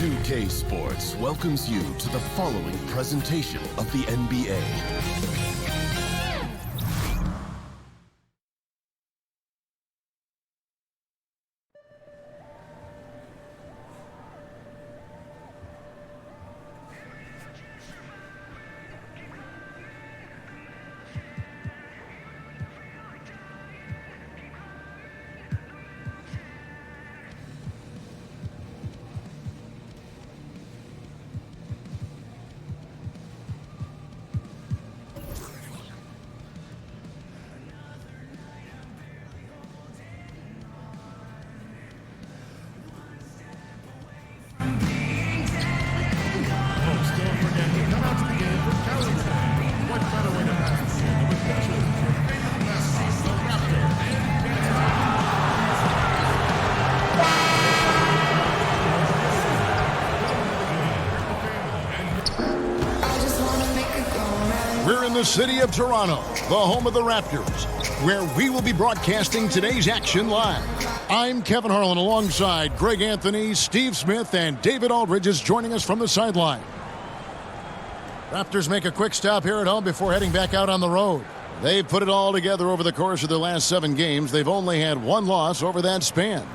2K Sports welcomes you to the following presentation of the NBA. We're in the city of Toronto, the home of the Raptors, where we will be broadcasting today's action live. I'm Kevin Harlan alongside Greg Anthony, Steve Smith, and David Aldridge is joining us from the sideline. Raptors make a quick stop here at home before heading back out on the road. They've put it all together over the course of their last 7 games. They've only had 1 loss over that span.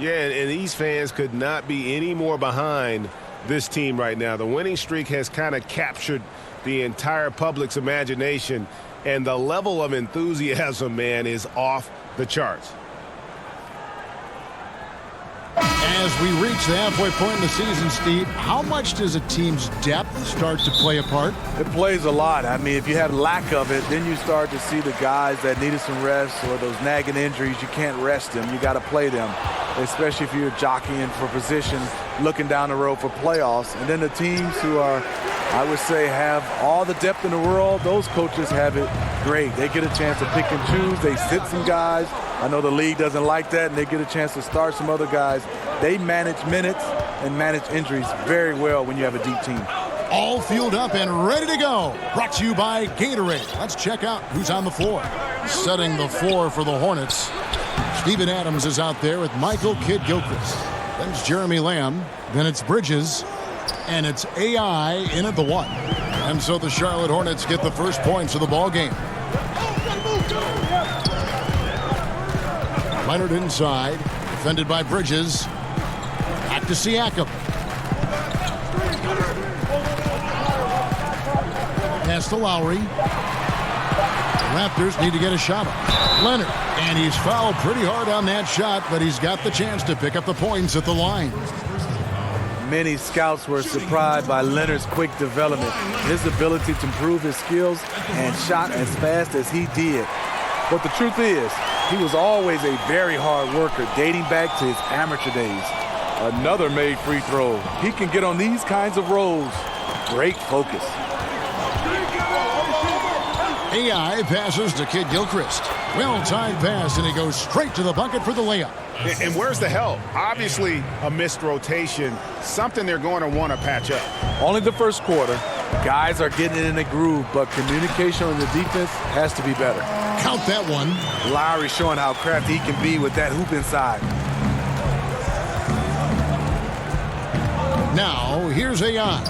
Yeah, and these fans could not be any more behind this team right now. The winning streak has kind of captured the entire public's imagination, and the level of enthusiasm, man, is off the charts. As we reach the halfway point in the season, Steve, how much does a team's depth start to play a part? It plays a lot. I mean, if you have lack of it, then you start to see the guys that needed some rest or those nagging injuries, you can't rest them. You got to play them, especially if you're jockeying for position, looking down the road for playoffs. And then the teams who are, I would say, have all the depth in the world, those coaches have it great. They get a chance to pick and choose. They sit some guys. I know the league doesn't like that, and they get a chance to start some other guys. They manage minutes and manage injuries very well when you have a deep team. All fueled up and ready to go. Brought to you by Gatorade. Let's check out who's on the floor. Setting the floor for the Hornets, Steven Adams is out there with Michael Kidd-Gilchrist. Then it's Jeremy Lamb. Then it's Bridges. And it's AI in at the 1. And so the Charlotte Hornets get the first points of the ball game. Leonard inside, defended by Bridges. Back to Siakam. Pass to Lowry. The Raptors need to get a shot up. Leonard, and he's fouled pretty hard on that shot, but he's got the chance to pick up the points at the line. Many scouts were surprised by Leonard's quick development, his ability to improve his skills and shot as fast as he did. But the truth is, he was always a very hard worker, dating back to his amateur days. Another made free throw. He can get on these kinds of rolls. Great focus. AI passes to Kidd-Gilchrist. Well-timed pass, and he goes straight to the bucket for the layup. And where's the help? Obviously, a missed rotation, something they're going to want to patch up. Only the first quarter. Guys are getting in a groove, but communication on the defense has to be better. Count that one. Lowry showing how crafty he can be with that hoop inside. Now, here's AI.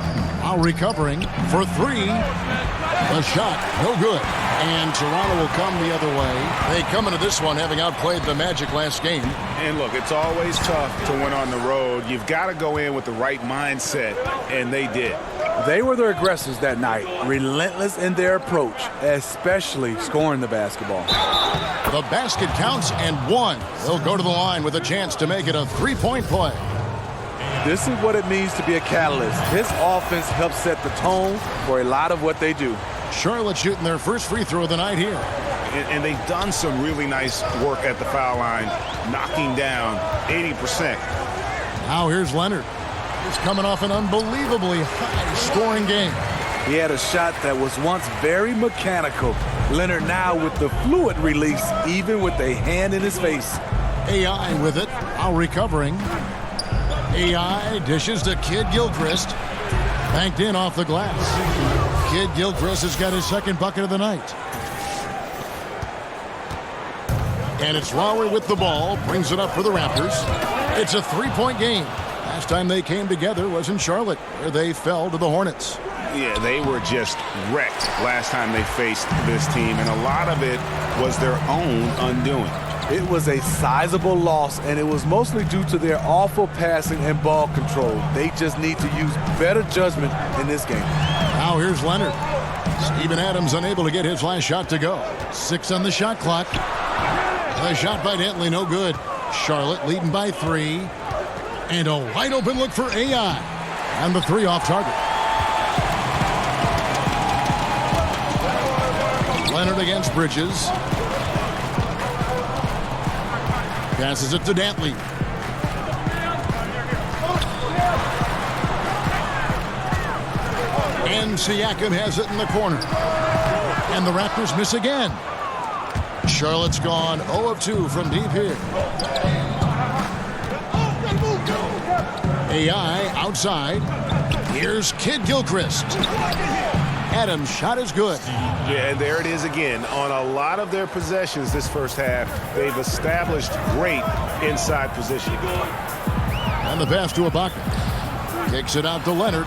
Now recovering for 3. The shot, no good. And Toronto will come the other way. They come into this one having outplayed the Magic last game. And look, it's always tough to win on the road. You've got to go in with the right mindset, and they did. They were the aggressors that night, relentless in their approach, especially scoring the basketball. The basket counts and 1. They'll go to the line with a chance to make it a 3-point play. This is what it means to be a catalyst. This offense helps set the tone for a lot of what they do. Charlotte shooting their first free throw of the night here. And they've done some really nice work at the foul line, knocking down 80%. Now here's Leonard. He's coming off an unbelievably high-scoring game. He had a shot that was once very mechanical. Leonard now with the fluid release, even with a hand in his face. AI with it, now recovering. AI dishes to Kidd-Gilchrist. Banked in off the glass. Kidd-Gilchrist has got his second bucket of the night. And it's Lowry with the ball. Brings it up for the Raptors. It's a 3-point game. Last time they came together was in Charlotte, where they fell to the Hornets. Yeah, they were just wrecked last time they faced this team, and a lot of it was their own undoing. It was a sizable loss, and it was mostly due to their awful passing and ball control. They just need to use better judgment in this game. Now here's Leonard. Steven Adams unable to get his last shot to go. 6 on the shot clock. The shot by Dantley, no good. Charlotte leading by 3. And a wide open look for AI. And the 3 off target. Leonard against Bridges. Passes it to Dantley. And Siakam has it in the corner. And the Raptors miss again. Charlotte's gone 0 of 2 from deep here. AI outside. Here's Kid Gilchrist. Adams' shot is good. Yeah, and there it is again. On a lot of their possessions this first half, they've established great inside position. And the pass to Ibaka. Kicks it out to Leonard.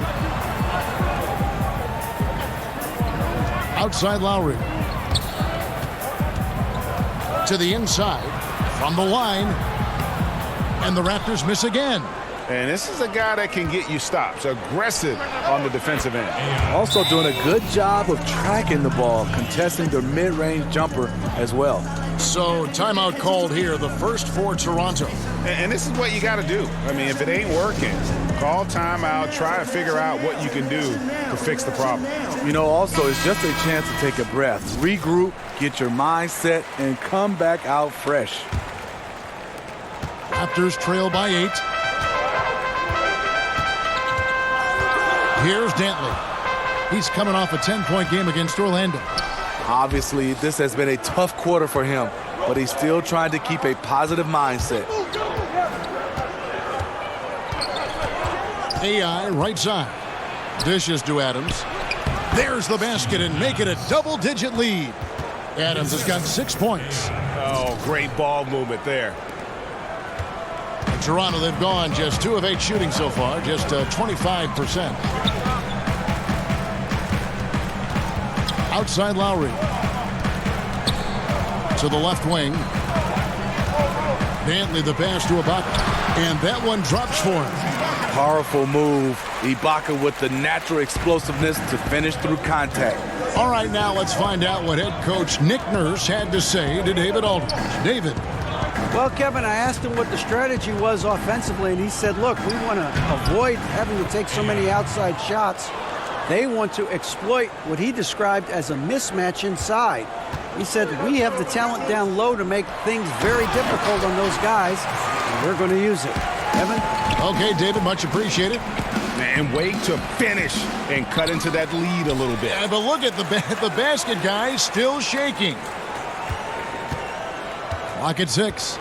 Outside Lowry. To the inside. From the line. And the Raptors miss again. And this is a guy that can get you stops, aggressive on the defensive end. Also doing a good job of tracking the ball, contesting the mid-range jumper as well. So timeout called here, the first for Toronto. And this is what you got to do. I mean, if it ain't working, call timeout, try to figure out what you can do to fix the problem. You know, also, it's just a chance to take a breath, regroup, get your mind set, and come back out fresh. Raptors trail by 8. Here's Dantley. He's coming off a 10-point game against Orlando. Obviously, this has been a tough quarter for him, but he's still trying to keep a positive mindset. AI right side. Dishes to Adams. There's the basket and make it a double-digit lead. Adams has got 6 points. Oh, great ball movement there. In Toronto, they've gone just 2 of 8 shooting so far, just 25%. Outside Lowry. To the left wing. Dantley the pass to Ibaka. And that one drops for him. Powerful move. Ibaka with the natural explosiveness to finish through contact. All right, now let's find out what head coach Nick Nurse had to say to David Aldridge. David. Well, Kevin, I asked him what the strategy was offensively, and he said, look, we want to avoid having to take so many outside shots. They want to exploit what he described as a mismatch inside. He said, we have the talent down low to make things very difficult on those guys, and we're going to use it. Kevin? Okay, David, much appreciated. And wait to finish and cut into that lead a little bit. Yeah, but look at the basket, guys, still shaking. Clock at 6.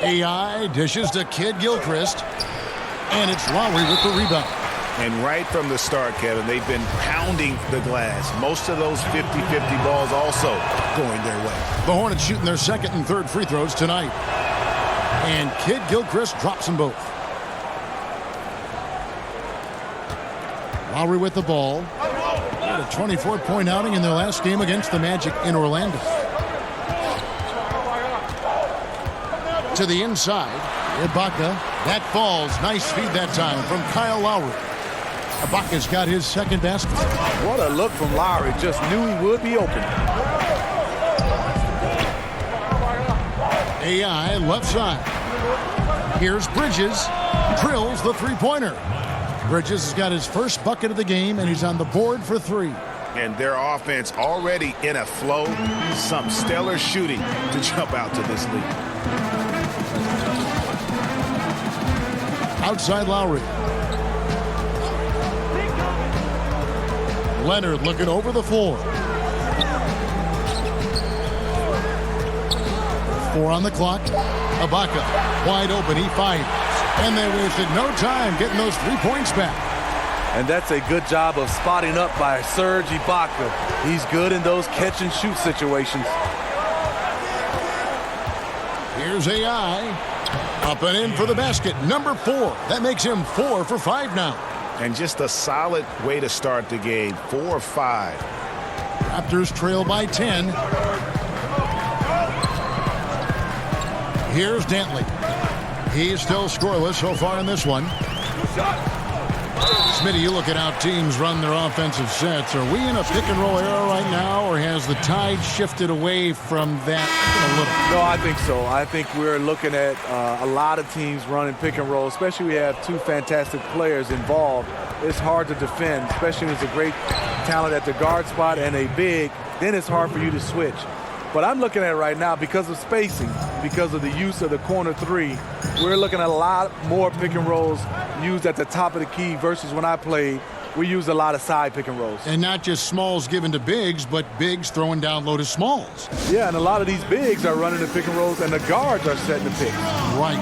AI dishes to Kid Gilchrist. And it's Lowry with the rebound. And right from the start, Kevin, they've been pounding the glass. Most of those 50-50 balls also going their way. The Hornets shooting their second and third free throws tonight. And Kid Gilchrist drops them both. Lowry with the ball. Had a 24-point outing in their last game against the Magic in Orlando. To the inside. Ibaka. That falls. Nice feed that time from Kyle Lowry. Ibaka's got his second basket. What a look from Lowry. Just knew he would be open. AI left side. Here's Bridges. Drills the three-pointer. Bridges has got his first bucket of the game, and he's on the board for 3. And their offense already in a flow. Some stellar shooting to jump out to this lead. Outside Lowry. Leonard looking over the floor. 4 on the clock. Ibaka wide open. He finds. And they wasted no time getting those 3 points back. And that's a good job of spotting up by Serge Ibaka. He's good in those catch and shoot situations. Here's AI. Up and in for the basket, number 4. That makes him 4 for 5 now. And just a solid way to start the game, 4 or 5. Raptors trail by 10. Here's Dantley. He's still scoreless so far in this one. Smitty, you look at how teams run their offensive sets. Are we in a pick-and-roll era right now, or has the tide shifted away from that a little? No, I think so. I think we're looking at a lot of teams running pick-and-roll, especially we have 2 fantastic players involved. It's hard to defend, especially when it's a great talent at the guard spot and a big. Then it's hard for you to switch. But I'm looking at it right now because of spacing, because of the use of the corner 3. We're looking at a lot more pick and rolls used at the top of the key versus when I played, we used a lot of side pick and rolls. And not just smalls given to bigs, but bigs throwing down low to smalls. Yeah, and a lot of these bigs are running the pick and rolls, and the guards are setting the pick. Right.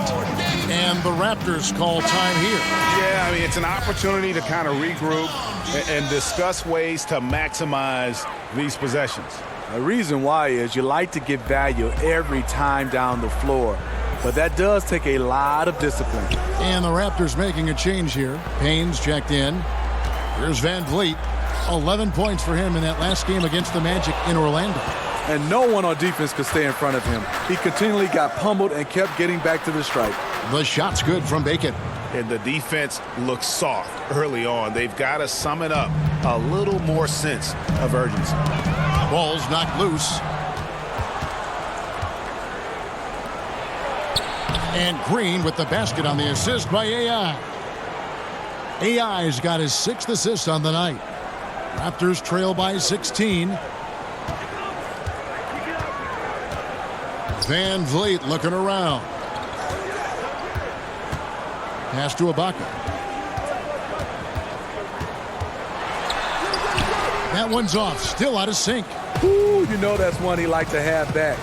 And the Raptors call time here. Yeah, I mean, it's an opportunity to kind of regroup and discuss ways to maximize these possessions. The reason why is you like to get value every time down the floor. But that does take a lot of discipline. And the Raptors making a change here. Payne's checked in. Here's Van Vliet. 11 points for him in that last game against the Magic in Orlando. And no one on defense could stay in front of him. He continually got pummeled and kept getting back to the stripe. The shot's good from Bacon. And the defense looks soft early on. They've got to sum it up. A little more sense of urgency. Ball's knocked loose. And Green with the basket on the assist by AI. AI's got his 6th assist on the night. Raptors trail by 16. Van Vliet looking around. Pass to Ibaka. That one's off. Still out of sync. Ooh, you know that's one he liked to have back.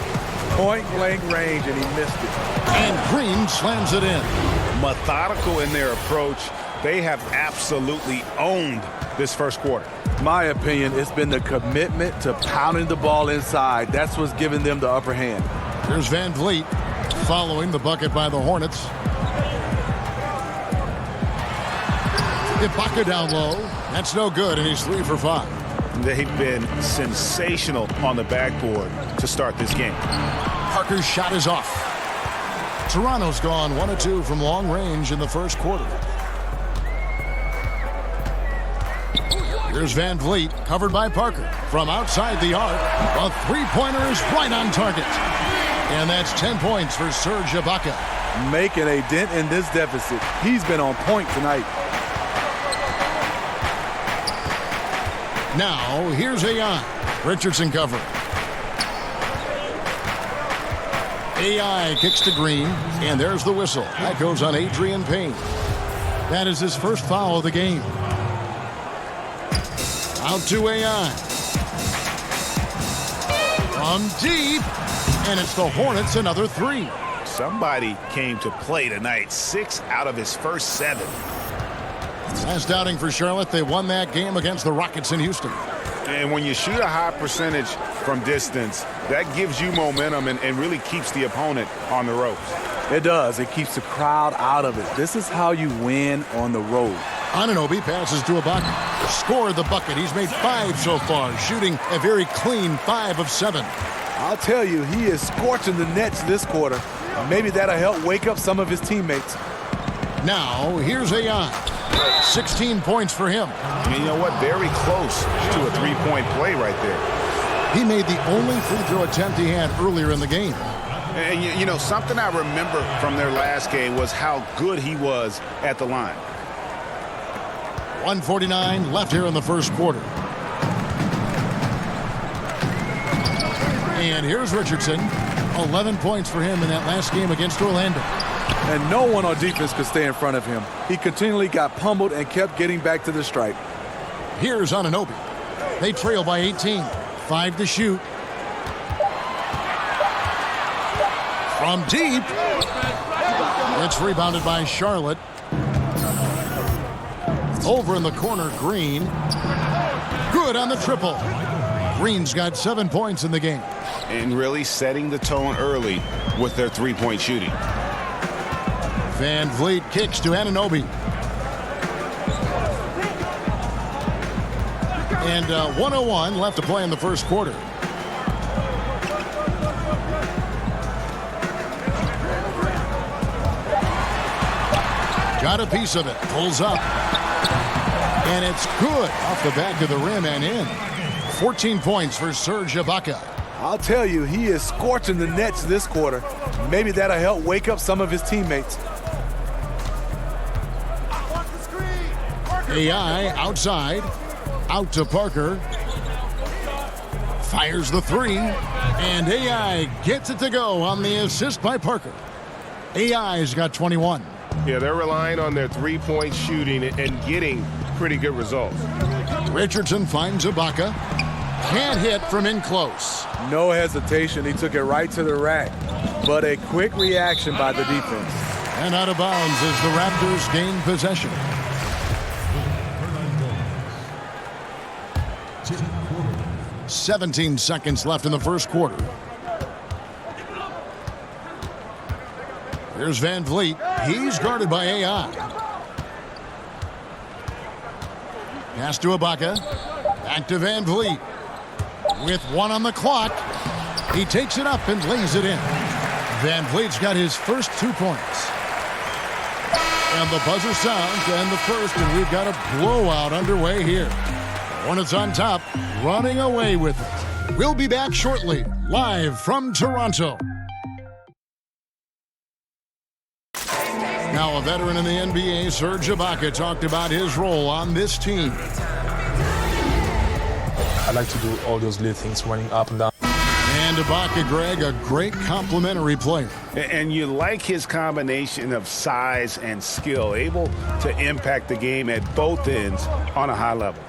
Point blank range, and he missed it. And Green slams it in. Methodical in their approach. They have absolutely owned this first quarter. My opinion, it's been the commitment to pounding the ball inside. That's what's giving them the upper hand. Here's Van Vliet following the bucket by the Hornets. Ibaka down low. That's no good, and he's 3 for 5. They've been sensational on the backboard to start this game. Parker's shot is off. Toronto's gone 1 of 2 from long range in the first quarter. Here's Van Vliet, covered by Parker. From outside the arc, a three-pointer is right on target. And that's 10 points for Serge Ibaka. Making a dent in this deficit. He's been on point tonight. Now, here's AI. Richardson covering. AI kicks to Green, and there's the whistle. That goes on Adrian Payne. That is his first foul of the game. Out to AI. From deep, and it's the Hornets another 3. Somebody came to play tonight. 6 out of his first 7. Last outing for Charlotte, they won that game against the Rockets in Houston. And when you shoot a high percentage from distance, that gives you momentum and really keeps the opponent on the ropes. It does. It keeps the crowd out of it. This is how you win on the road. Anunoby passes to Ibaka. Scored the bucket. He's made 5 so far, shooting a very clean 5 of 7. I'll tell you, he is scorching the Nets this quarter. Maybe that'll help wake up some of his teammates. Now, here's AI. 16 points for him. And you know what? Very close to a three-point play right there. He made the only free throw attempt he had earlier in the game. And you know, something I remember from their last game was how good he was at the line. 1:49 left here in the first quarter. And here's Richardson. 11 points for him in that last game against Orlando. And no one on defense could stay in front of him. He continually got pummeled and kept getting back to the stripe. Here's Anunoby. They trail by 18. 5 to shoot. From deep. It's rebounded by Charlotte. Over in the corner, Green. Good on the triple. Green's got 7 points in the game. And really setting the tone early with their three-point shooting. Van Vliet kicks to Anunoby. And 1:01 left to play in the first quarter. Got a piece of it. Pulls up. And it's good off the back of the rim and in. 14 points for Serge Ibaka. I'll tell you, he is scorching the Nets this quarter. Maybe that'll help wake up some of his teammates. AI outside. Out to Parker. Fires the three. And AI gets it to go on the assist by Parker. AI's got 21. Yeah, they're relying on their three-point shooting and getting pretty good results. Richardson finds Ibaka. Can't hit from in close. No hesitation. He took it right to the rack. But a quick reaction by the defense. And out of bounds as the Raptors gain possession. "17 seconds left in the first quarter. Here's Van Vliet. He's guarded by AI. Pass to Ibaka. Back to Van Vliet. With 1 on the clock. He takes it up and lays it in. Van Vliet's got his first 2 points. And the buzzer sounds to end the first, and we've got a blowout underway here. Hornets on top, running away with it. We'll be back shortly, live from Toronto. Now a veteran in the NBA, Serge Ibaka, talked about his role on this team. I like to do all those little things, running up and down. And Ibaka, Greg, a great complimentary player. And you like his combination of size and skill, able to impact the game at both ends on a high level.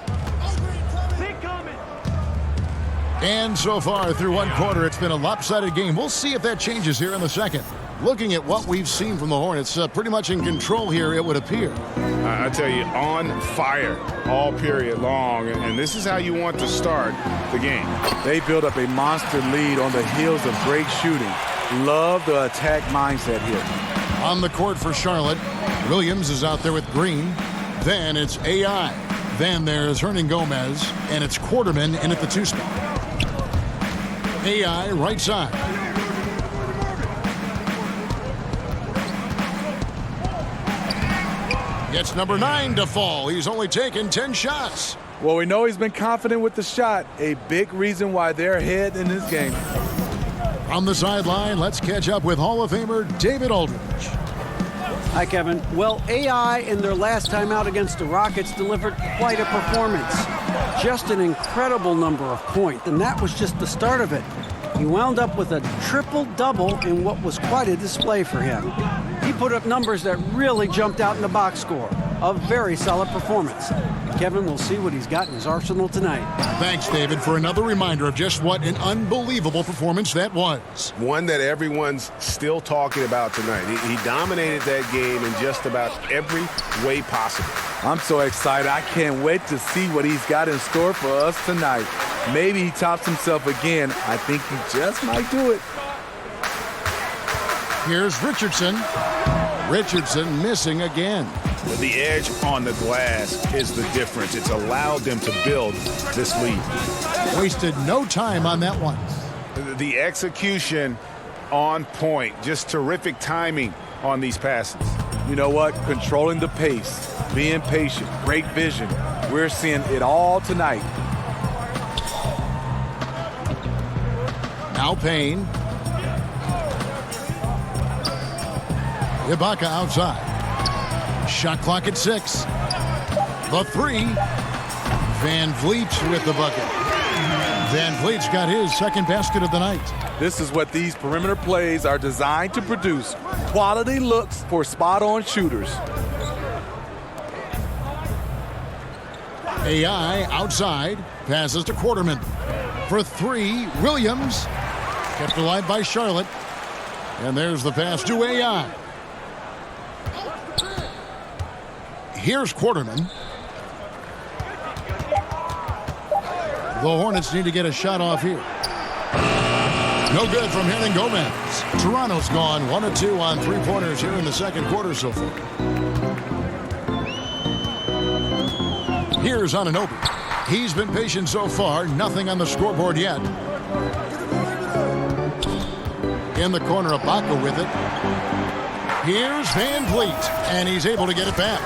And so far through one quarter, it's been a lopsided game. We'll see if that changes here in the second. Looking at what we've seen from the Hornets, pretty much in control here, it would appear. I tell you, on fire all period long, and this is how you want to start the game. They build up a monster lead on the heels of great shooting. Love the attack mindset here. On the court for Charlotte, Williams is out there with Green. Then it's AI. Then there's Hernan Gomez, and it's Quarterman in at the 2 spot. AI right side. Gets number 9 to fall. He's only taken 10 shots. Well, we know he's been confident with the shot. A big reason why they're ahead in this game. On the sideline, let's catch up with Hall of Famer David Aldridge. Hi, Kevin. Well, AI in their last time out against the Rockets delivered quite a performance. Just an incredible number of points, and that was just the start of it. He wound up with a triple-double in what was quite a display for him. He put up numbers that really jumped out in the box score. A very solid performance. Kevin, we'll see what he's got in his arsenal tonight. Thanks, David, for another reminder of just what an unbelievable performance that was. One that everyone's still talking about tonight. He dominated that game in just about every way possible. I'm so excited. I can't wait to see what he's got in store for us tonight. Maybe he tops himself again. I think he just might do it. Here's Richardson. Richardson missing again. The edge on the glass is the difference. It's allowed them to build this lead. Wasted no time on that one. The execution on point. Just terrific timing on these passes. You know what? Controlling the pace, being patient, great vision. We're seeing it all tonight. Now Payne. Ibaka outside. Shot clock at 6. The 3. Van Vliet with the bucket. Van Vliet's got his second basket of the night. This is what these perimeter plays are designed to produce. Quality looks for spot-on shooters. AI outside. Passes to Quarterman. For 3, Williams. Kept alive by Charlotte. And there's the pass to AI. Here's Quarterman. The Hornets need to get a shot off here. No good from Hernan Gomez. Toronto's gone 1 of 2 on three-pointers here in the second quarter so far. Here's Anunoby. He's been patient so far. Nothing on the scoreboard yet. In the corner, Ibaka with it. Here's Van Vliet, and he's able to get it back.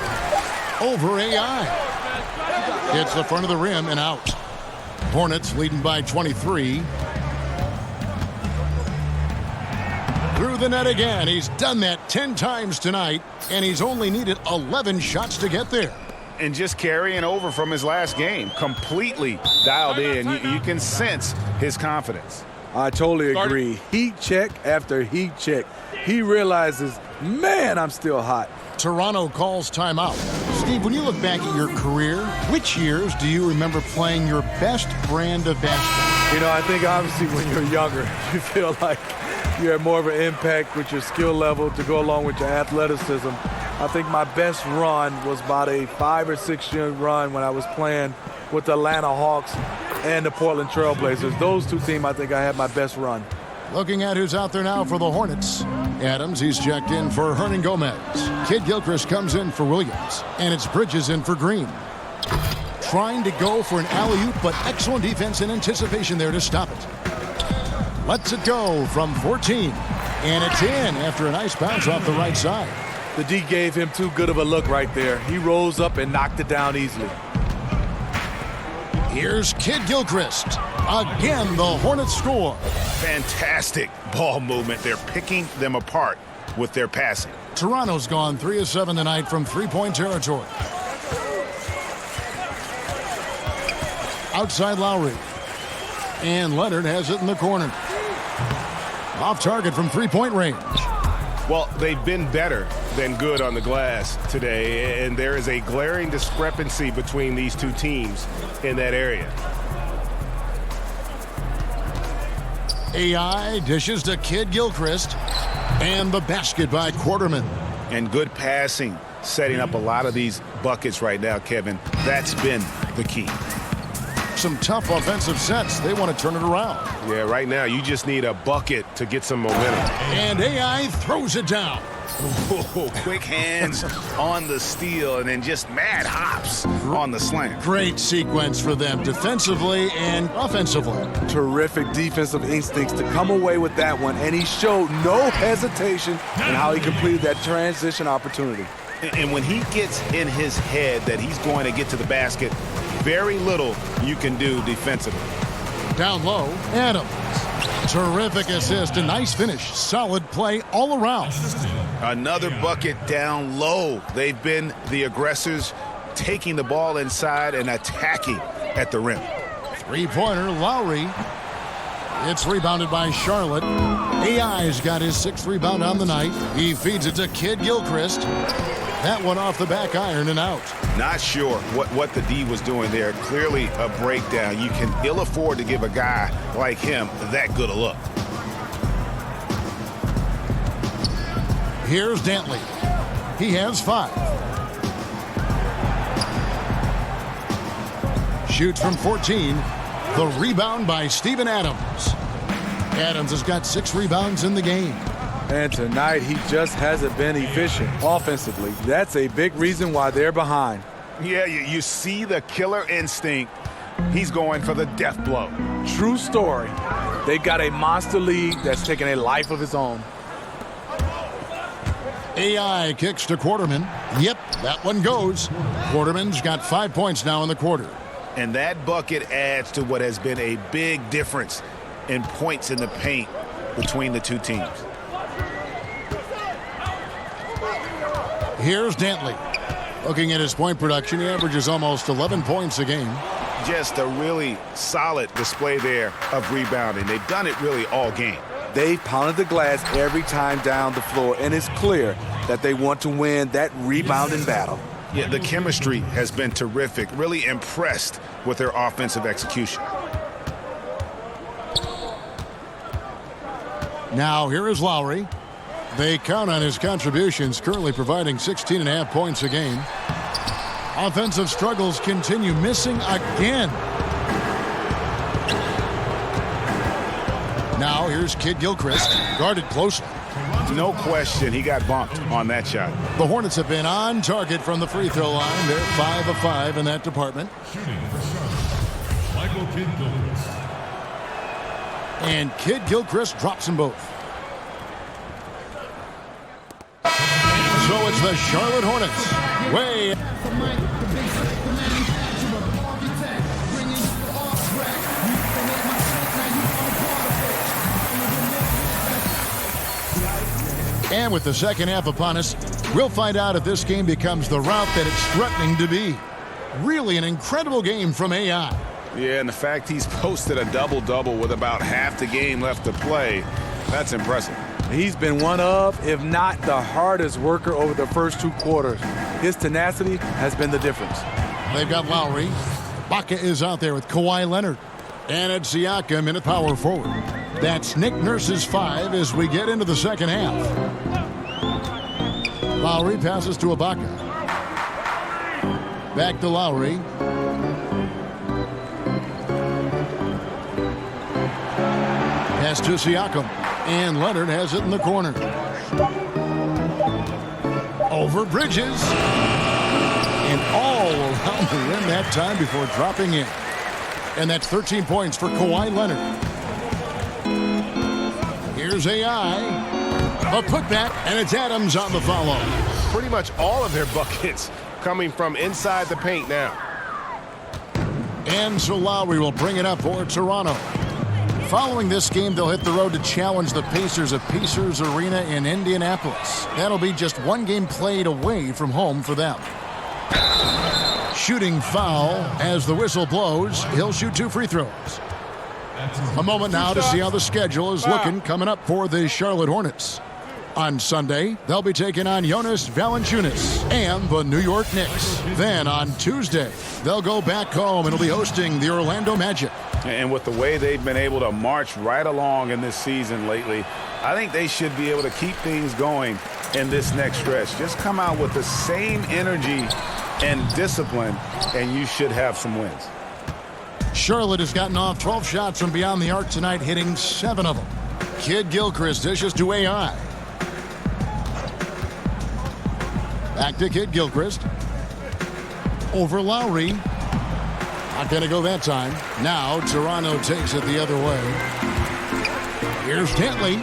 Over AI. Hits the front of the rim and out. Hornets leading by 23. Through the net again. He's done that 10 times tonight, and he's only needed 11 shots to get there. And just carrying over from his last game, completely dialed in. You can sense his confidence. I totally agree. Heat check after heat check. He realizes, man, I'm still hot. Toronto calls timeout. Steve, when you look back at your career, which years do you remember playing your best brand of basketball? You know, I think obviously when you're younger, you feel like you have more of an impact with your skill level to go along with your athleticism. I think my best run was about a 5 or 6 year run when I was playing with the Atlanta Hawks and the Portland Trail Blazers. Those two teams, I think I had my best run. Looking at who's out there now for the Hornets. Adams, he's checked in for Hernan Gomez. Kid Gilchrist comes in for Williams. And it's Bridges in for Green. Trying to go for an alley-oop, but excellent defense and anticipation there to stop it. Lets it go from 14. And it's in after a nice bounce off the right side. The D gave him too good of a look right there. He rose up and knocked it down easily. Here's Kid Gilchrist. Again, the Hornets score. Fantastic ball movement. They're picking them apart with their passing. Toronto's gone 3 of 7 tonight from three-point territory. Outside Lowry. And Leonard has it in the corner. Off target from three-point range. Well, they've been better than good on the glass today, and there is a glaring discrepancy between these two teams in that area. AI dishes to Kid Gilchrist. And the basket by Quarterman. And good passing, setting up a lot of these buckets right now, Kevin. That's been the key. Some tough offensive sets. They want to turn it around. Yeah, right now you just need a bucket to get some momentum. And AI throws it down. Whoa, quick hands on the steal and then just mad hops on the slant. Great sequence for them defensively and offensively. Terrific defensive instincts to come away with that one, and he showed no hesitation in how he completed that transition opportunity. And when he gets in his head that he's going to get to the basket, very little you can do defensively. Down low, Adams. Terrific assist, a nice finish. Solid play all around. Another bucket down low. They've been the aggressors, taking the ball inside and attacking at the rim. Three-pointer, Lowry. It's rebounded by Charlotte. AI's got his 6th rebound on the night. He feeds it to Kid Gilchrist. That one off the back iron and out. Not sure what the D was doing there. Clearly a breakdown. You can ill afford to give a guy like him that good a look. Here's Dantley. He has 5. Shoots from 14. The rebound by Steven Adams. Adams has got 6 rebounds in the game. And tonight, he just hasn't been efficient offensively. That's a big reason why they're behind. Yeah, you see the killer instinct. He's going for the death blow. True story. They've got a monster league that's taking a life of its own. AI kicks to Quarterman. Yep, that one goes. Quarterman's got 5 points now in the quarter. And that bucket adds to what has been a big difference in points in the paint between the two teams. Here's Dantley. Looking at his point production, he averages almost 11 points a game. Just a really solid display there of rebounding. They've done it really all game. They've pounded the glass every time down the floor, and it's clear that they want to win that rebounding battle. Yeah, the chemistry has been terrific. Really impressed with their offensive execution. Now here is Lowry. They count on his contributions, currently providing 16.5 points a game. Offensive struggles continue, missing again. Now here's Here's Kid Gilchrist, guarded closely. No question, he got bumped on that shot. The Hornets have been on target from the free throw line. They're 5 of 5 in that department. Michael Kid Gilchrist. And Kid Gilchrist drops them both. So it's the Charlotte Hornets. Way. And with the second half upon us, we'll find out if this game becomes the route that it's threatening to be. Really an incredible game from AI. Yeah, and the fact he's posted a double-double with about half the game left to play, that's impressive. He's been one of, if not the hardest worker over the first 2 quarters. His tenacity has been the difference. They've got Lowry. Baca is out there with Kawhi Leonard. And it's Siakam in at power forward. That's Nick Nurse's 5 as we get into the second half. Lowry passes to Ibaka. Back to Lowry. Pass to Siakam. And Leonard has it in the corner. Over Bridges. And all around the rim that time before dropping in. And that's 13 points for Kawhi Leonard. Here's AI. A putback, and it's Adams on the follow. Pretty much all of their buckets coming from inside the paint now. And so Lowry will bring it up for Toronto. Following this game, they'll hit the road to challenge the Pacers at Pacers Arena in Indianapolis. That'll be just one game played away from home for them. Shooting foul as the whistle blows. He'll shoot 2 free throws. A moment now to see how the schedule is looking coming up for the Charlotte Hornets. On Sunday, they'll be taking on Jonas Valanciunas and the New York Knicks. Then on Tuesday, they'll go back home and will be hosting the Orlando Magic. And with the way they've been able to march right along in this season lately, I think they should be able to keep things going in this next stretch. Just come out with the same energy and discipline, and you should have some wins. Charlotte has gotten off 12 shots from beyond the arc tonight, hitting 7 of them. Kid Gilchrist dishes to AI. Back to Kid Gilchrist. Over Lowry. Not going to go that time. Now Toronto takes it the other way. Here's Dantley.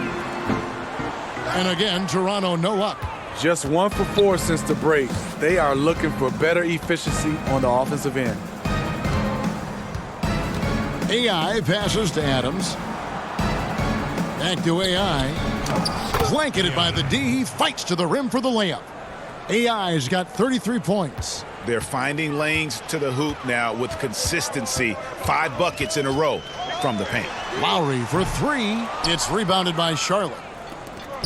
And again, Toronto no luck. Just 1 for 4 since the break. They are looking for better efficiency on the offensive end. AI passes to Adams. Back to AI. Blanketed by the D. He fights to the rim for the layup. AI's got 33 points. They're finding lanes to the hoop now with consistency. 5 buckets in a row from the paint. Lowry for 3. It's rebounded by Charlotte.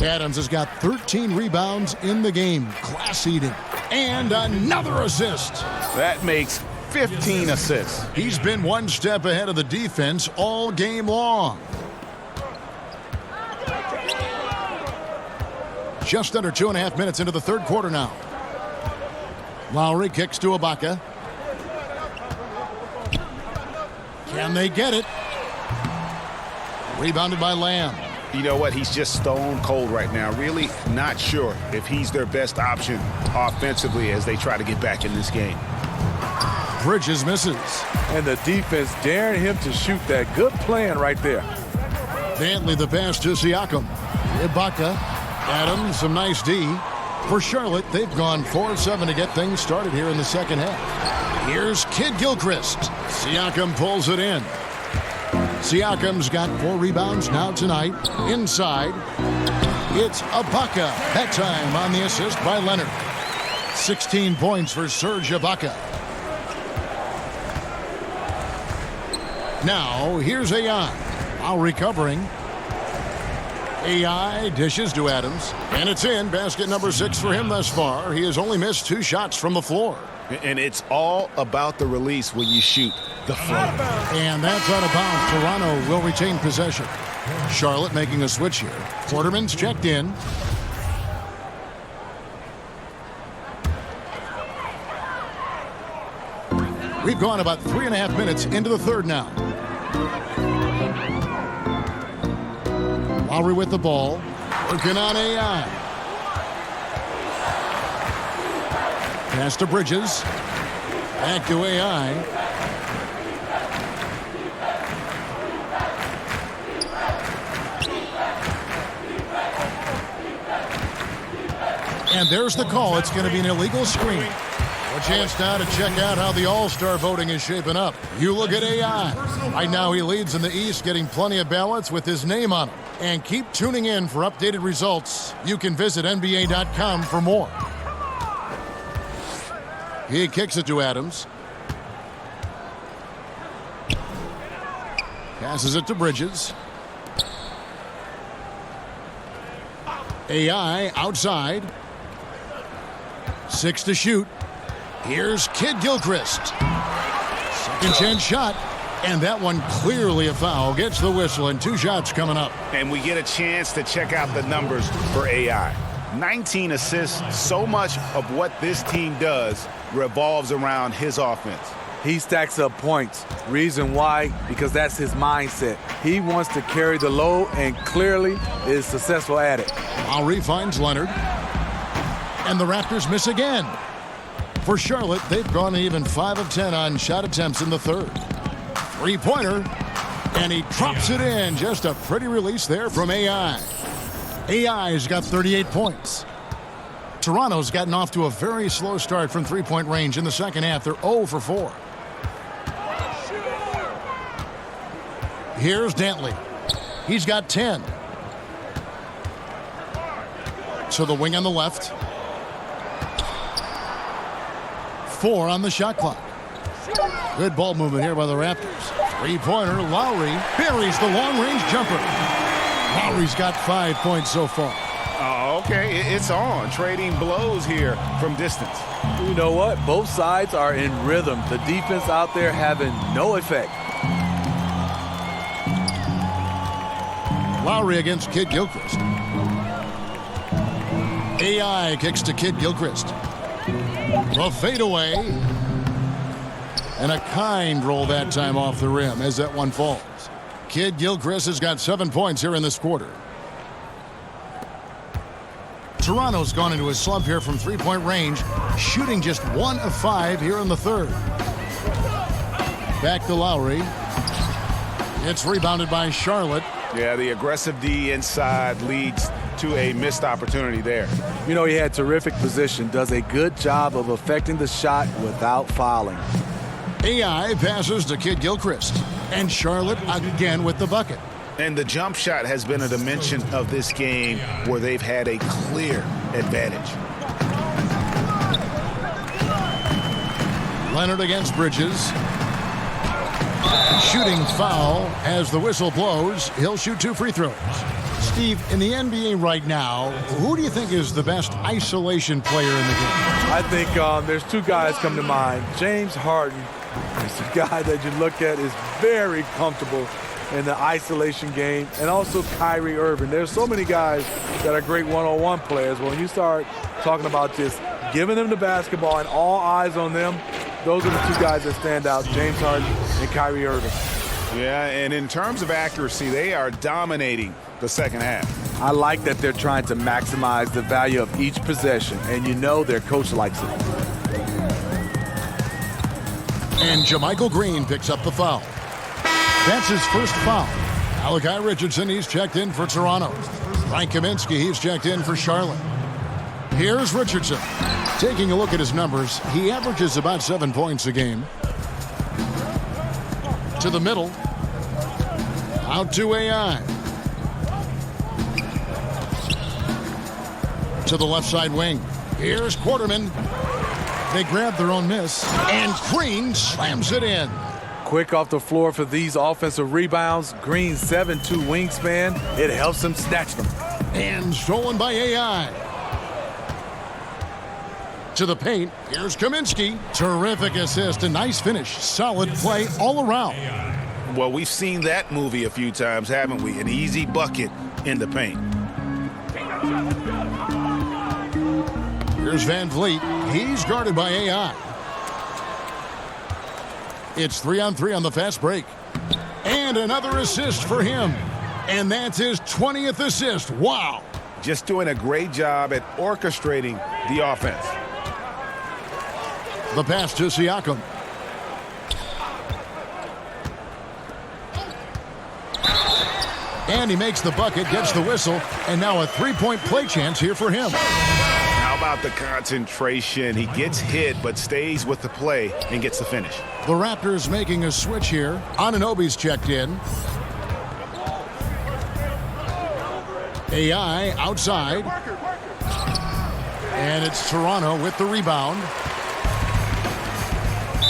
Adams has got 13 rebounds in the game. Class eating. And another assist. That makes 15 assists. He's been one step ahead of the defense all game long. Just under 2.5 minutes into the third quarter now. Lowry kicks to Ibaka. Can they get it? Rebounded by Lamb. You know what? He's just stone cold right now. Really not sure if he's their best option offensively as they try to get back in this game. Bridges misses. And the defense daring him to shoot that. Good plan right there. Dantley the pass to Siakam. Ibaka. Adams, some nice D. For Charlotte, they've gone 4-7 to get things started here in the second half. Here's Kid Gilchrist. Siakam pulls it in. Siakam's got 4 rebounds now tonight. Inside, it's Ibaka. That time on the assist by Leonard. 16 points for Serge Ibaka. Now, here's AI. Now recovering. AI dishes to Adams. And it's in. Basket number 6 for him thus far. He has only missed 2 shots from the floor. And it's all about the release when you shoot the floater. And that's out of bounds. Toronto will retain possession. Charlotte making a switch here. Quarterman's checked in. We've gone about 3.5 minutes into the third now. Lowry with the ball. Working on AI. Pass to Bridges. Back to AI. And there's the call. It's going to be an illegal screen. A chance now to check out how the All-Star voting is shaping up. You look at AI. Right now he leads in the East, getting plenty of ballots with his name on them. And keep tuning in for updated results. You can visit NBA.com for more. He kicks it to Adams. Passes it to Bridges. AI outside. 6 to shoot. Here's Kid Gilchrist. Second chance shot. And that one clearly a foul. Gets the whistle and 2 shots coming up. And we get a chance to check out the numbers for AI. 19 assists. So much of what this team does revolves around his offense. He stacks up points. Reason why? Because that's his mindset. He wants to carry the load and clearly is successful at it. Lowry finds Leonard. And the Raptors miss again. For Charlotte, they've gone even 5 of 10 on shot attempts in the third. Three-pointer. And he drops it in. Just a pretty release there from AI. AI's got 38 points. Toronto's gotten off to a very slow start from three-point range in the second half. They're 0 for 4. Here's Dantley. He's got 10. To the wing on the left. 4 on the shot clock. Good ball movement here by the Raptors. Three-pointer, Lowry buries the long-range jumper. Lowry's got 5 points so far. Oh, okay, it's on. Trading blows here from distance. You know what? Both sides are in rhythm. The defense out there having no effect. Lowry against Kid Gilchrist. AI kicks to Kid Gilchrist. The fadeaway. And a kind roll that time off the rim as that one falls. Kid Gilchrist has got 7 points here in this quarter. Toronto's gone into a slump here from three-point range, shooting just 1 of 5 here in the third. Back to Lowry. It's rebounded by Charlotte. Yeah, the aggressive D inside leads to a missed opportunity there. You know, he had terrific position, does a good job of affecting the shot without fouling. AI passes to Kid Gilchrist. And Charlotte again with the bucket. And the jump shot has been a dimension of this game where they've had a clear advantage. Leonard against Bridges. Shooting foul as the whistle blows. He'll shoot 2 free throws. Steve, in the NBA right now, who do you think is the best isolation player in the game? I think there's 2 guys come to mind. James Harden is the guy that you look at is very comfortable in the isolation game, and also Kyrie Irving. There's so many guys that are great one-on-one players. When you start talking about just giving them the basketball and all eyes on them, those are the 2 guys that stand out, James Harden and Kyrie Irving. Yeah, and in terms of accuracy, they are dominating the second half. I like that they're trying to maximize the value of each possession, and you know their coach likes it. And JaMychal Green picks up the foul. That's his first foul. Malachi Richardson, he's checked in for Toronto. Frank Kaminsky, he's checked in for Charlotte. Here's Richardson. Taking a look at his numbers, he averages about 7 points a game. To the middle. Out to AI. To the left side wing. Here's Quarterman. They grab their own miss. And Green slams it in. Quick off the floor for these offensive rebounds. Green's 7'2" wingspan. It helps him snatch them. And stolen by AI. To the paint. Here's Kaminsky. Terrific assist. A nice finish. Solid play all around. Well, we've seen that movie a few times, haven't we? An easy bucket in the paint. Here's Van Vliet. He's guarded by AI. It's 3-on-3 on the fast break. And another assist for him. And that's his 20th assist. Wow. Just doing a great job at orchestrating the offense. The pass to Siakam. And he makes the bucket, gets the whistle, and now a three-point play chance here for him. How about the concentration? He gets hit, but stays with the play and gets the finish. The Raptors making a switch here. Anunoby's checked in. AI outside. And it's Toronto with the rebound.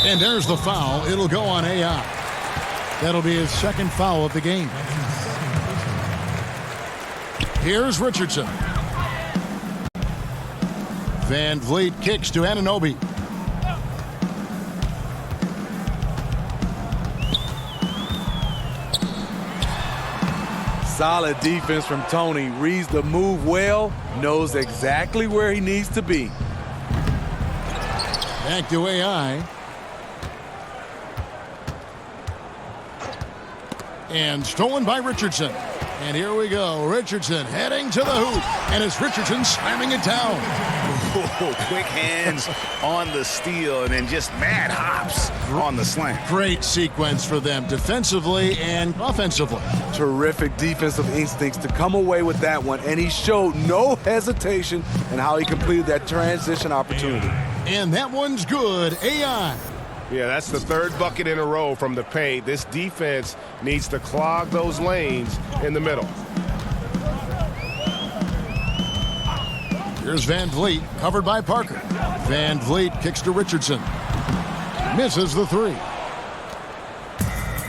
And there's the foul. It'll go on AI. That'll be his second foul of the game. Here's Richardson. Van Vliet kicks to Anunoby. Solid defense from Tony. Reads the move well, knows exactly where he needs to be. Back to AI. And stolen by Richardson. And here we go. Richardson heading to the hoop. And it's Richardson slamming it down. Quick hands on the steal and then just mad hops on the slam. Great sequence for them defensively and offensively. Terrific defensive instincts to come away with that one. And he showed no hesitation in how he completed that transition opportunity. And that one's good. AI. Yeah, that's the third bucket in a row from the paint. This defense needs to clog those lanes in the middle. Here's Van Vliet, covered by Parker. Van Vliet kicks to Richardson. Misses the three.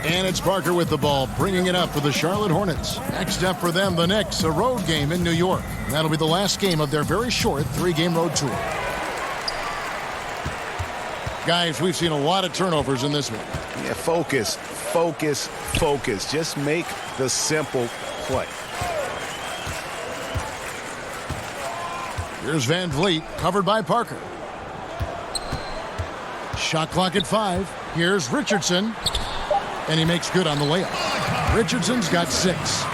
And it's Parker with the ball, bringing it up for the Charlotte Hornets. Next up for them, the Knicks, a road game in New York. That'll be the last game of their very short three-game road tour. Guys, we've seen a lot of turnovers in this one. Yeah, focus, focus, focus. Just make the simple play. Here's Van Vliet, covered by Parker. Shot clock at 5. Here's Richardson. And he makes good on the layup. Richardson's got 6.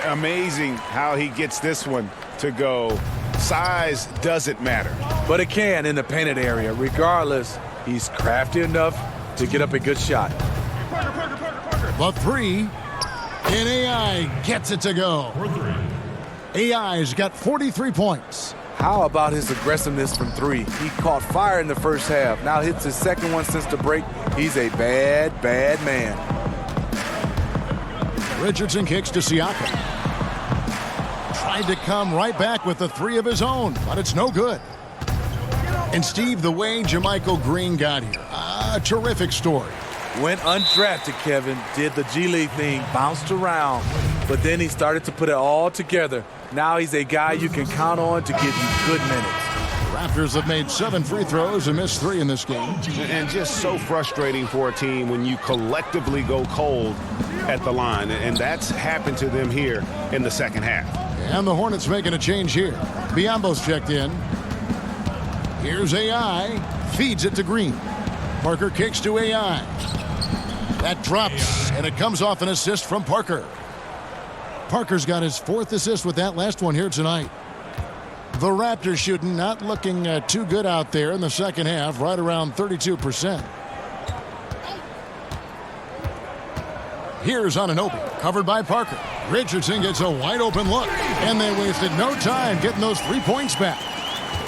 Amazing how he gets this one to go. Size doesn't matter. But it can in the painted area. Regardless, he's crafty enough to get up a good shot. The three. And AI gets it to go. AI's got 43 points. How about his aggressiveness from three? He caught fire in the first half. Now hits his second one since the break. He's a bad, bad man. Richardson kicks to Siakam. Tried to come right back with the three of his own, but it's no good. And Steve, the way Jermichael Green got here, a terrific story. Went undrafted, Kevin, did the G League thing, bounced around, but then he started to put it all together. Now he's a guy you can count on to give you good minutes. Raptors have made 7 free throws and missed 3 in this game. And just so frustrating for a team when you collectively go cold at the line. And that's happened to them here in the second half. And the Hornets making a change here. Biombo's checked in. Here's AI. Feeds it to Green. Parker kicks to AI. That drops, and it comes off an assist from Parker. Parker's got his 4th assist with that last one here tonight. The Raptors shooting not looking too good out there in the second half, right around 32%. Here's Anunoby, covered by Parker. Richardson gets a wide open look, and they wasted no time getting those 3 points back.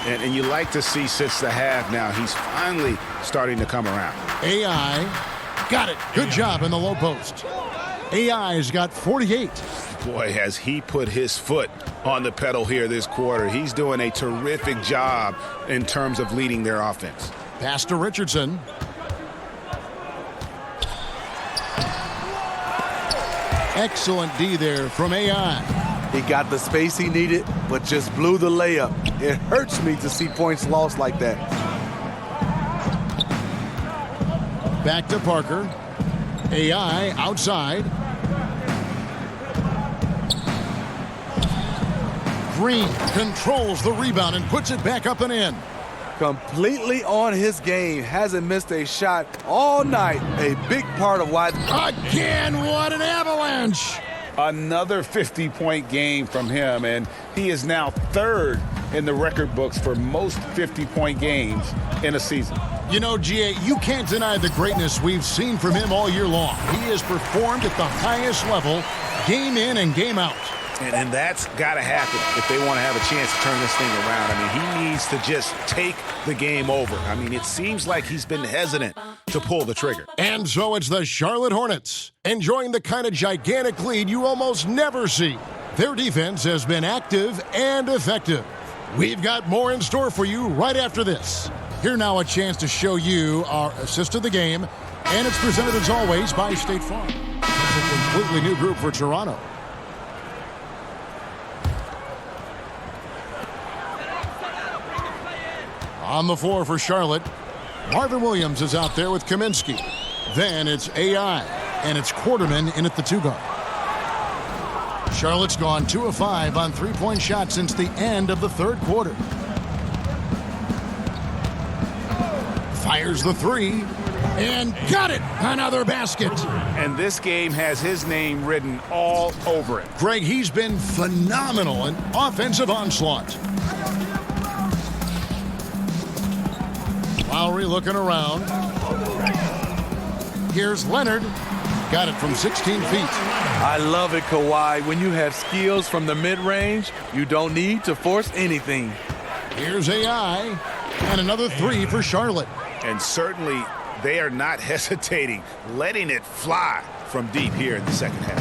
And you like to see since the half now, he's finally starting to come around. AI got it. Good job in the low post. AI's got 48. Boy, has he put his foot on the pedal here this quarter. He's doing a terrific job in terms of leading their offense. Pass to Richardson. Excellent D there from AI. He got the space he needed, but just blew the layup. It hurts me to see points lost like that. Back to Parker. AI outside. Green controls the rebound and puts it back up and in. Completely on his game. Hasn't missed a shot all night. A big part of why. Again, what an avalanche. Another 50-point game from him, and he is now third in the record books for most 50-point games in a season. You know, G.A., you can't deny the greatness we've seen from him all year long. He has performed at the highest level, game in and game out. And that's got to happen if they want to have a chance to turn this thing around. I mean, he needs to just take the game over. I mean, it seems like he's been hesitant to pull the trigger. And so it's the Charlotte Hornets, enjoying the kind of gigantic lead you almost never see. Their defense has been active and effective. We've got more in store for you right after this. Here now a chance to show you our assist of the game, and it's presented as always by State Farm. It's a completely new group for Toronto. On the floor for Charlotte, Marvin Williams is out there with Kaminsky. Then it's AI, and it's Quarterman in at the 2-guard. Charlotte's gone 2 of 5 on three-point shots since the end of the third quarter. Fires the 3, and got it! Another basket. And this game has his name written all over it. Greg, he's been phenomenal in offensive onslaught. Lowry looking around. Here's Leonard. Got it from 16 feet. I love it, Kawhi. When you have skills from the mid-range, you don't need to force anything. Here's AI. And another 3 for Charlotte. And certainly they are not hesitating, letting it fly from deep here in the second half.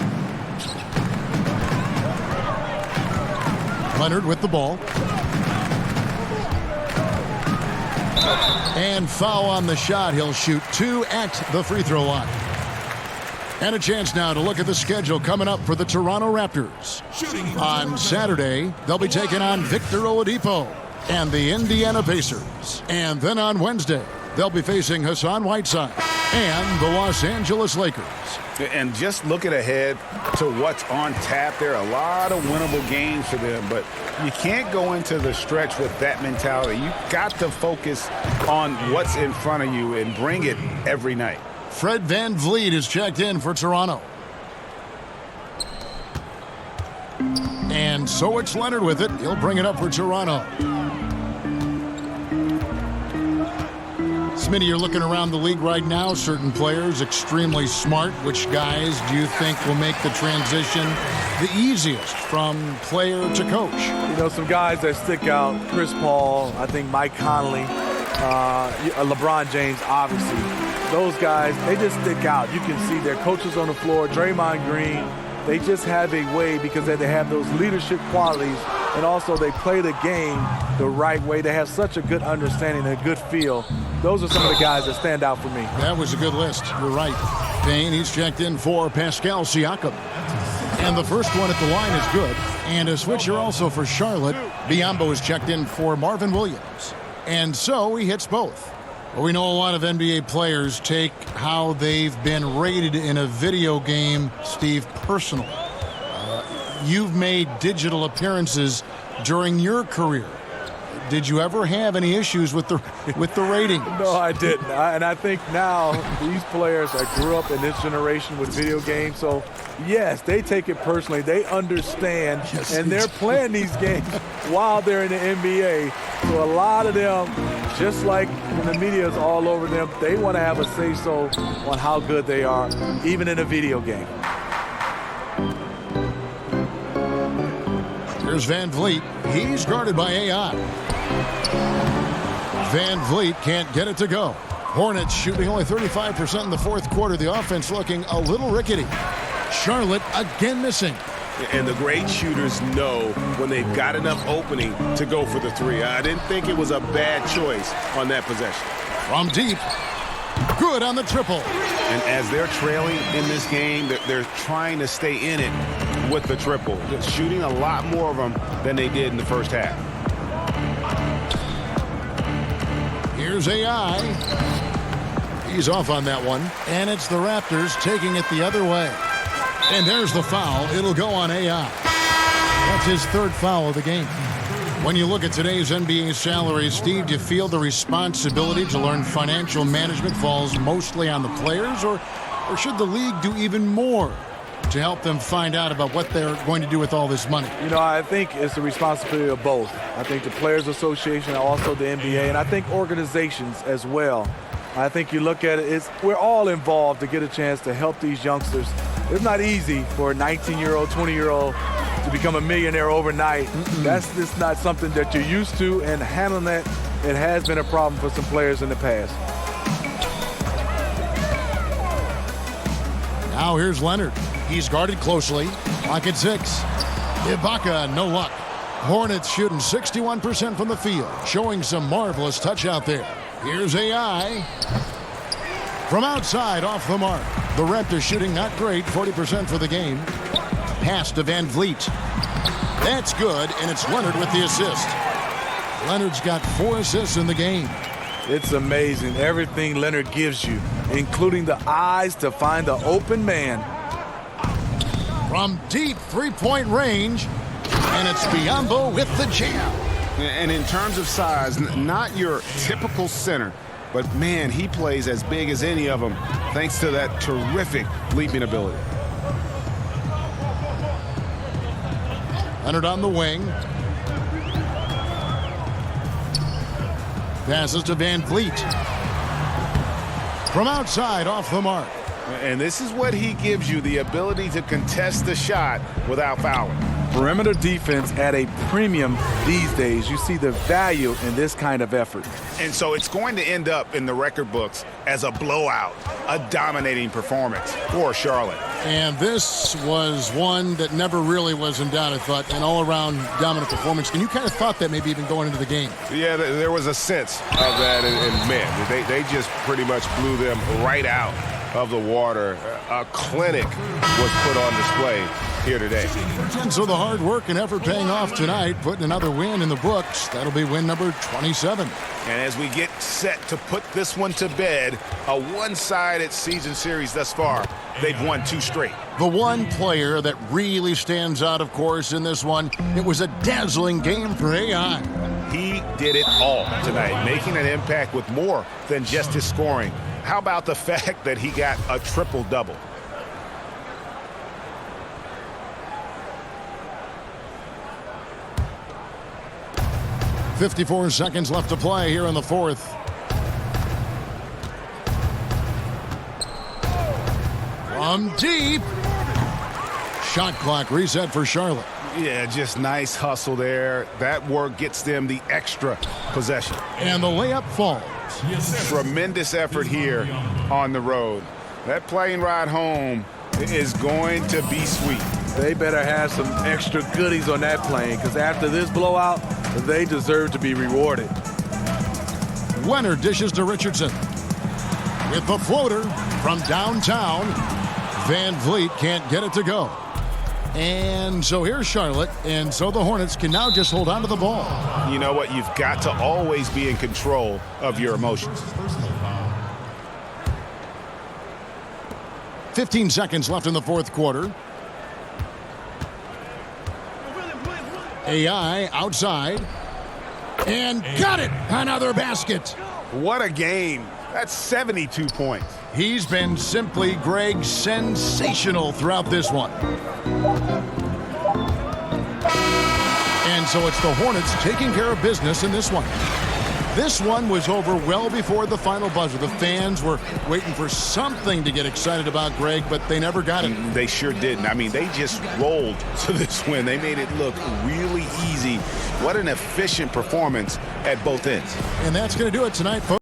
Leonard with the ball. And foul on the shot. He'll shoot 2 at the free throw line. And a chance now to look at the schedule coming up for the Toronto Raptors. On Saturday, they'll be taking on Victor Oladipo and the Indiana Pacers. And then on Wednesday, they'll be facing Hassan Whiteside and the Los Angeles Lakers. And just looking ahead to what's on tap, there are a lot of winnable games for them, but you can't go into the stretch with that mentality. You've got to focus on what's in front of you and bring it every night. Fred VanVleet is checked in for Toronto. And so it's Leonard with it. He'll bring it up for Toronto. Smitty, you're looking around the league right now. Certain players extremely smart. Which guys do you think will make the transition the easiest from player to coach? You know, some guys that stick out, Chris Paul, I think Mike Conley, LeBron James, obviously. Those guys, they just stick out. You can see their coaches on the floor, Draymond Green. They just have a way because they have those leadership qualities, and also they play the game the right way. They have such a good understanding and a good feel. Those are some of the guys that stand out for me. That was a good list. You're right. Payne, he's checked in for Pascal Siakam. And the first one at the line is good. And a switcher also for Charlotte. Biyombo is checked in for Marvin Williams. And so he hits both. Well, we know a lot of NBA players take how they've been rated in a video game, Steve, personal. You've made digital appearances during your career. Did you ever have any issues with the ratings? No, I didn't. And I think now these players that grew up in this generation with video games, so yes, they take it personally. They understand, yes, and they're playing these games while they're in the NBA. So a lot of them, just like when the media is all over them, they want to have a say-so on how good they are, even in a video game. Here's VanVleet. He's guarded by AI. VanVleet can't get it to go. Hornets shooting only 35% in the fourth quarter. The offense looking a little rickety. Charlotte again missing. And the great shooters know when they've got enough opening to go for the 3. I didn't think it was a bad choice on that possession. From deep. Good on the triple. And as they're trailing in this game, they're trying to stay in it with the triple. They're shooting a lot more of them than they did in the first half. Here's AI. He's off on that one. And it's the Raptors taking it the other way. And there's the foul. It'll go on AI. That's his third foul of the game. When you look at today's NBA salaries, Steve, do you feel the responsibility to learn financial management falls mostly on the players, or should the league do even more to help them find out about what they're going to do with all this money? You know, I think it's the responsibility of both. I think the Players Association and also the NBA, and I think organizations as well. I think you look at it, we're all involved to get a chance to help these youngsters. It's not easy for a 19-year-old, 20-year-old to become a millionaire overnight. That's just not something that you're used to, and handling that, it has been a problem for some players in the past. Now here's Leonard. He's guarded closely. Clock at 6. Ibaka, no luck. Hornets shooting 61% from the field, showing some marvelous touch out there. Here's AI. From outside, off the mark. The Raptors shooting not great, 40% for the game. Pass to Van Vliet. That's good, and it's Leonard with the assist. Leonard's got 4 assists in the game. It's amazing, everything Leonard gives you, including the eyes to find the open man. From deep three-point range, and it's Biyombo with the jam. And in terms of size, not your typical center, but man, he plays as big as any of them thanks to that terrific leaping ability. Leonard on the wing. Passes to Van Vliet. From outside, off the mark. And this is what he gives you, the ability to contest the shot without fouling. Perimeter defense at a premium these days. You see the value in this kind of effort. And so it's going to end up in the record books as a blowout, a dominating performance for Charlotte. And this was one that never really was in doubt, I thought, an all-around dominant performance. And you kind of thought that maybe even going into the game. Yeah, there was a sense of that, and man, they just pretty much blew them right out of the water. A clinic was put on display here today. And so the hard work and effort paying off tonight, putting another win in the books. That'll be win number 27. And as we get set to put this one to bed, a one-sided season series thus far, they've won 2 straight. The one player that really stands out, of course, in this one, it was a dazzling game for AI. He did it all tonight, making an impact with more than just his scoring. How about the fact that he got a triple-double? .54 seconds left to play here in the fourth. From deep. Shot clock reset for Charlotte. Yeah, just nice hustle there. That work gets them the extra possession. And the layup falls. Tremendous effort here on the road. That plane ride home is going to be sweet. They better have some extra goodies on that plane, because after this blowout, they deserve to be rewarded. Leonard dishes to Richardson. With the floater from downtown, Van Vliet can't get it to go. And so here's Charlotte, and so the Hornets can now just hold on to the ball. You know what? You've got to always be in control of your emotions. 15 seconds left in the fourth quarter. AI outside. And got it! Another basket. What a game. That's 72 points. He's been simply, Greg, sensational throughout this one. And so it's the Hornets taking care of business in this one. This one was over well before the final buzzer. The fans were waiting for something to get excited about, Greg, but they never got it. They sure didn't. I mean, they just rolled to this win. They made it look really easy. What an efficient performance at both ends. And that's going to do it tonight, folks.